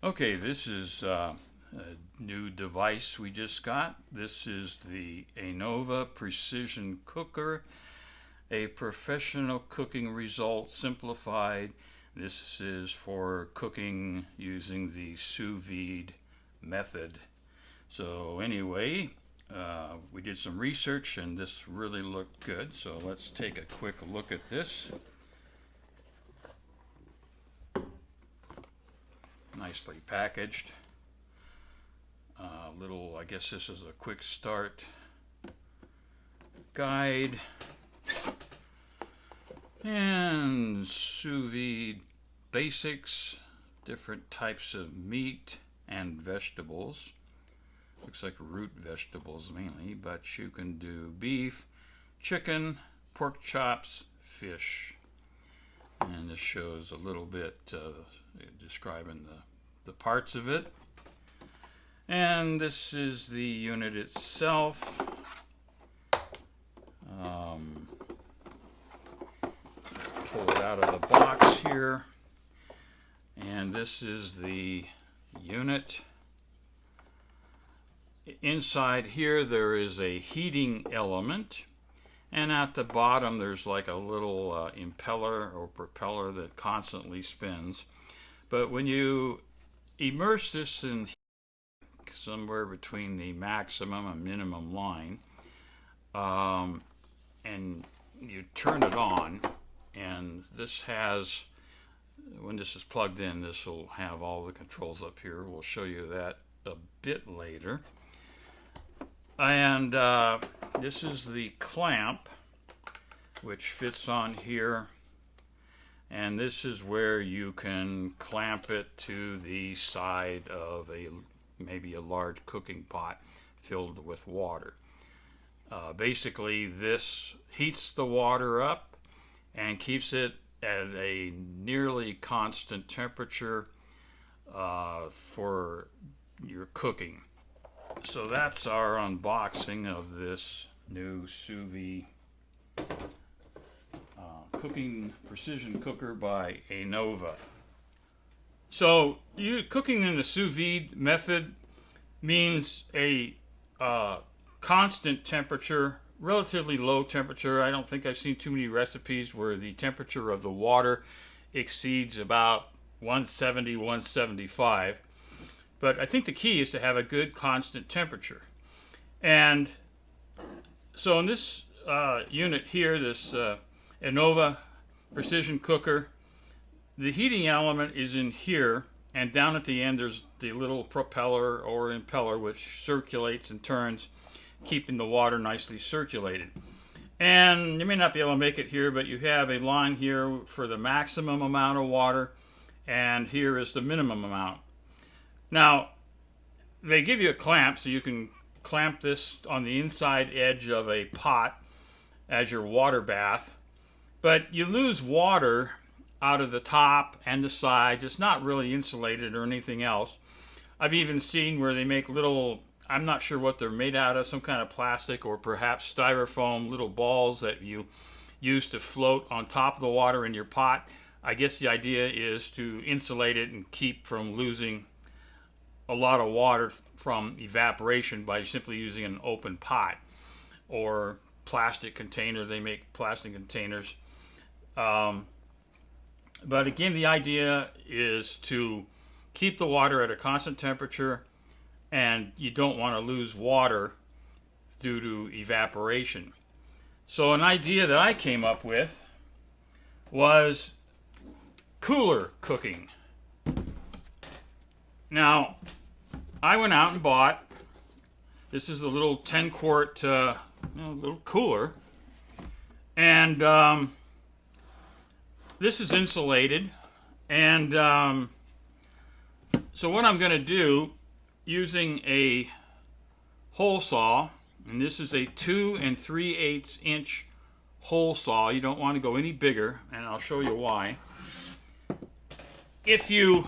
Okay, this is a new device we just got. This is the Anova Precision Cooker, a professional cooking result simplified. This is for cooking using the sous vide method. So anyway, we did some research and this really looked good. So let's take a quick look at this. Nicely packaged. I guess this is a quick start guide. And sous vide basics, different types of meat and vegetables. Looks like root vegetables mainly, but you can do beef, chicken, pork chops, fish. And this shows a little bit describing the parts of it. And this is the unit itself. Pull it out of the box here. And this is the unit. Inside here there is a heating element. And at the bottom there's like a little impeller or propeller that constantly spins. But when you immerse this in somewhere between the maximum and minimum line, and you turn it on, and this has, when this is plugged in, this will have all the controls up here. We'll show you that a bit later. And this is the clamp, which fits on here. And this is where you can clamp it to the side of maybe a large cooking pot filled with water. Basically, this heats the water up and keeps it at a nearly constant temperature for your cooking. So that's our unboxing of this new sous vide cooking precision cooker by Anova. So cooking in the sous vide method means a constant temperature, relatively low temperature. I don't think I've seen too many recipes where the temperature of the water exceeds about 170, 175. But I think the key is to have a good constant temperature. And so in this unit here, this Anova Precision Cooker, the heating element is in here, and down at the end there's the little propeller or impeller which circulates and turns, keeping the water nicely circulated. And you may not be able to make it here, but you have a line here for the maximum amount of water, and here is the minimum amount. Now, they give you a clamp, so you can clamp this on the inside edge of a pot as your water bath. But you lose water out of the top and the sides. It's not really insulated or anything else. I've even seen where they make little, I'm not sure what they're made out of, some kind of plastic or perhaps styrofoam, little balls that you use to float on top of the water in your pot. I guess the idea is to insulate it and keep from losing a lot of water from evaporation by simply using an open pot or plastic container. They make plastic containers. But again, the idea is to keep the water at a constant temperature, and you don't want to lose water due to evaporation. So an idea that I came up with was cooler cooking. Now, I went out and bought, this is a little 10 quart little cooler, and this is insulated. And so what I'm going to do, using a hole saw, and this is a 2 3/8 inch hole saw. You don't want to go any bigger, and I'll show you why. If you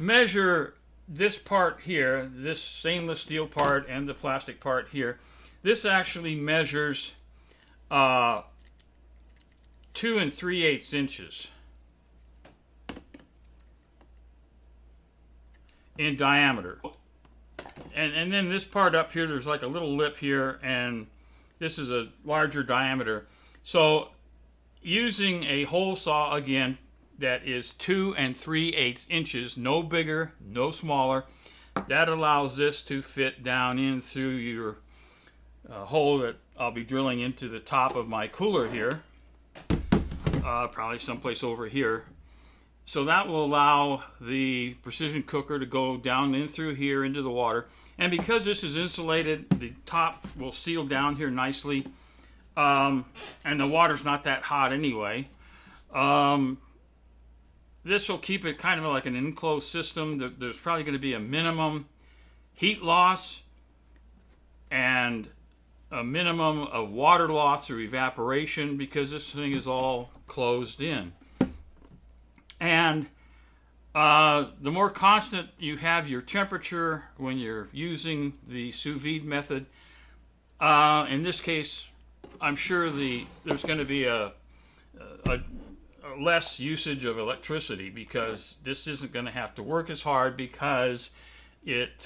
measure this part here, this stainless steel part and the plastic part here, this actually measures 2 3/8 inches. in diameter. And then this part up here, there's like a little lip here, and this is a larger diameter. So using a hole saw, again, that is 2 3/8 inches, no bigger, no smaller, that allows this to fit down in through your hole that I'll be drilling into the top of my cooler here, probably someplace over here. So that will allow the precision cooker to go down in through here into the water. And because this is insulated, the top will seal down here nicely. And the water's not that hot anyway. This will keep it kind of like an enclosed system. There's probably going to be a minimum heat loss and a minimum of water loss or evaporation because this thing is all closed in. And the more constant you have your temperature when you're using the sous vide method, in this case, I'm sure there's going to be a less usage of electricity because this isn't going to have to work as hard because it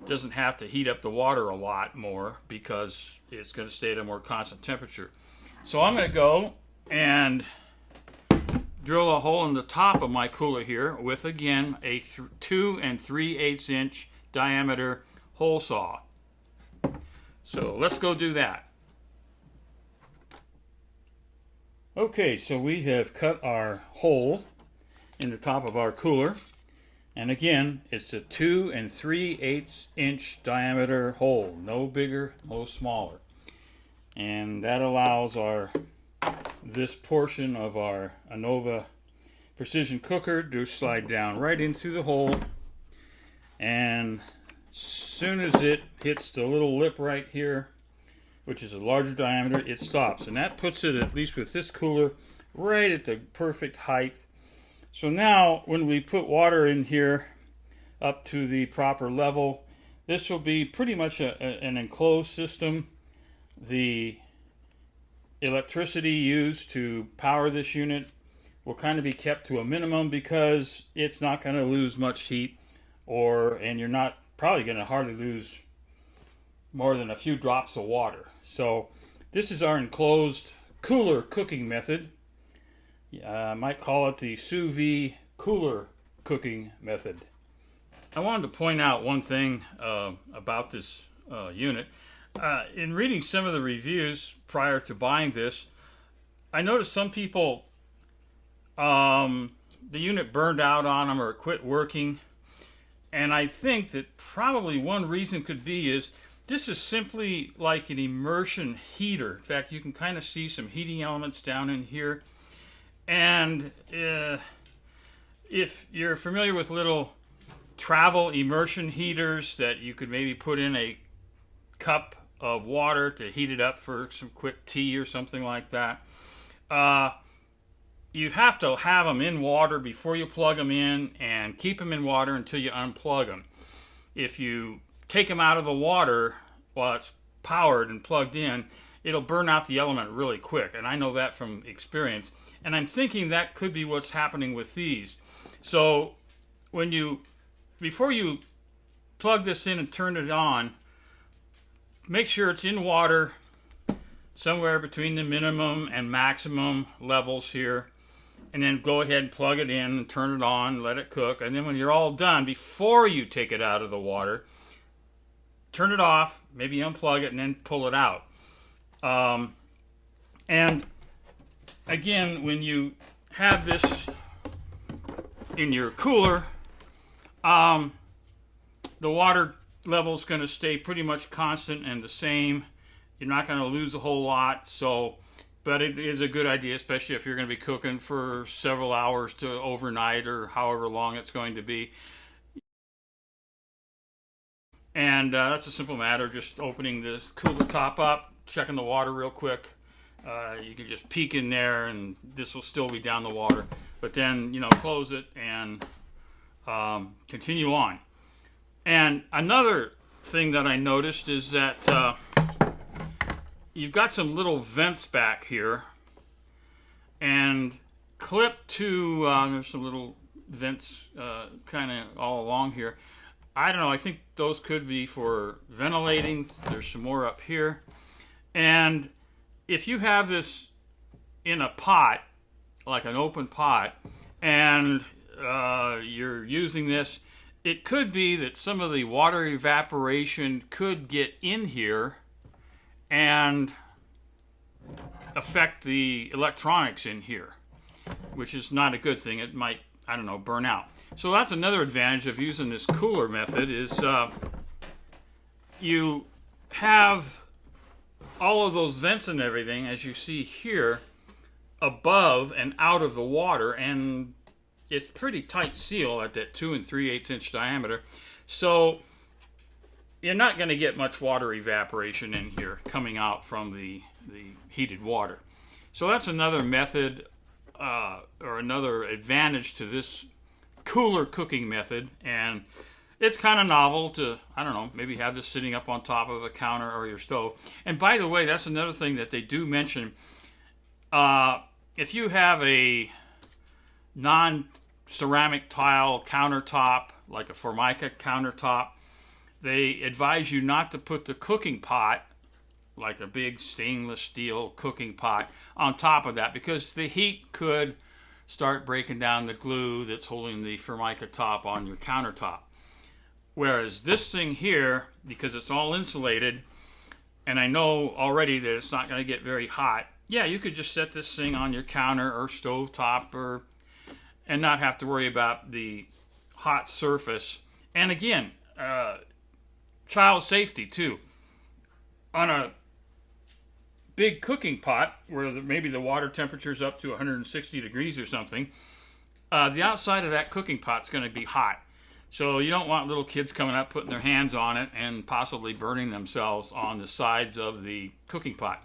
doesn't have to heat up the water a lot more because it's going to stay at a more constant temperature. So I'm going to go and drill a hole in the top of my cooler here with, again, a 2 3/8 inch diameter hole saw. So let's go do that. Okay, so we have cut our hole in the top of our cooler. And again, it's a 2 3/8 inch diameter hole. No bigger, no smaller. And that allows this portion of our Anova Precision Cooker to slide down right in through the hole. And as soon as it hits the little lip right here, which is a larger diameter, it stops. And that puts it, at least with this cooler, right at the perfect height. So now when we put water in here up to the proper level, this will be pretty much an enclosed system. The electricity used to power this unit will kind of be kept to a minimum because it's not going to lose much heat, and you're not probably going to hardly lose more than a few drops of water. So this is our enclosed cooler cooking method. I might call it the sous vide cooler cooking method. I wanted to point out one thing about this unit. In reading some of the reviews prior to buying this, I noticed some people, the unit burned out on them or it quit working. And I think that probably one reason could be is this is simply like an immersion heater. In fact, you can kind of see some heating elements down in here. And if you're familiar with little travel immersion heaters that you could maybe put in a cup of water to heat it up for some quick tea or something like that, you have to have them in water before you plug them in and keep them in water until you unplug them. If you take them out of the water while it's powered and plugged in, it'll burn out the element really quick, and I know that from experience. And I'm thinking that could be what's happening with these. So before you plug this in and turn it on, make sure it's in water somewhere between the minimum and maximum levels here, and then go ahead and plug it in and turn it on, let it cook. And then when you're all done, before you take it out of the water, turn it off, maybe unplug it, and then pull it out. And again, when you have this in your cooler, the water level is going to stay pretty much constant and the same. You're not going to lose a whole lot, but it is a good idea, especially if you're going to be cooking for several hours to overnight or however long it's going to be. And that's a simple matter, just opening this cooler top up, checking the water real quick. You can just peek in there and this will still be down the water. But then, close it and continue on. And another thing that I noticed is that you've got some little vents back here. And clipped to, there's some little vents kind of all along here. I don't know. I think those could be for ventilating. There's some more up here. And if you have this in a pot, like an open pot, and you're using this, it could be that some of the water evaporation could get in here and affect the electronics in here, which is not a good thing. It might, I don't know, burn out. So that's another advantage of using this cooler method is you have all of those vents and everything, as you see here, above and out of the water, and it's pretty tight seal at that 2 3/8 inch diameter. So you're not going to get much water evaporation in here coming out from the heated water. So that's another method or another advantage to this cooler cooking method, and it's kind of novel to, I don't know, maybe have this sitting up on top of a counter or your stove. And by the way, that's another thing that they do mention. If you have a non-ceramic tile countertop, like a Formica countertop, they advise you not to put the cooking pot, like a big stainless steel cooking pot, on top of that, because the heat could start breaking down the glue that's holding the Formica top on your countertop. Whereas this thing here, because it's all insulated, and I know already that it's not going to get very hot, yeah, you could just set this thing on your counter or stove top and not have to worry about the hot surface. And again, child safety too. On a big cooking pot where maybe the water temperature is up to 160 degrees or something, the outside of that cooking pot's going to be hot. So you don't want little kids coming up, putting their hands on it, and possibly burning themselves on the sides of the cooking pot.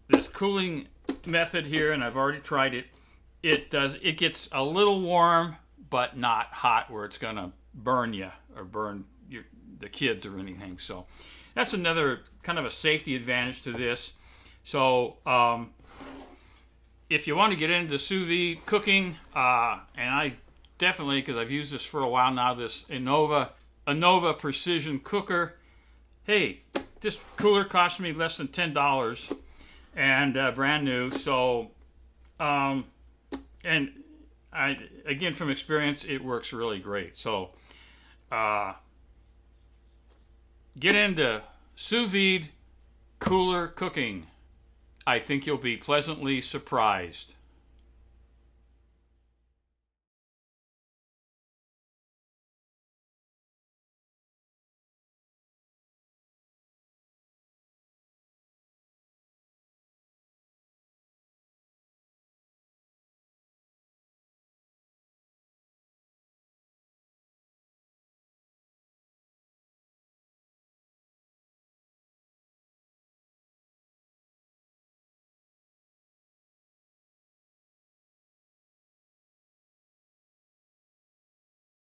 This cooling method here, and I've already tried it, it gets a little warm, but not hot where it's going to burn you or burn the kids or anything. So that's another kind of a safety advantage to this. So if you want to get into sous vide cooking, and I definitely, because I've used this for a while now, this Anova Precision Cooker. Hey, this cooler cost me less than $10 and brand new. So, and again, from experience, it works really great. So, get into sous vide cooler cooking. I think you'll be pleasantly surprised.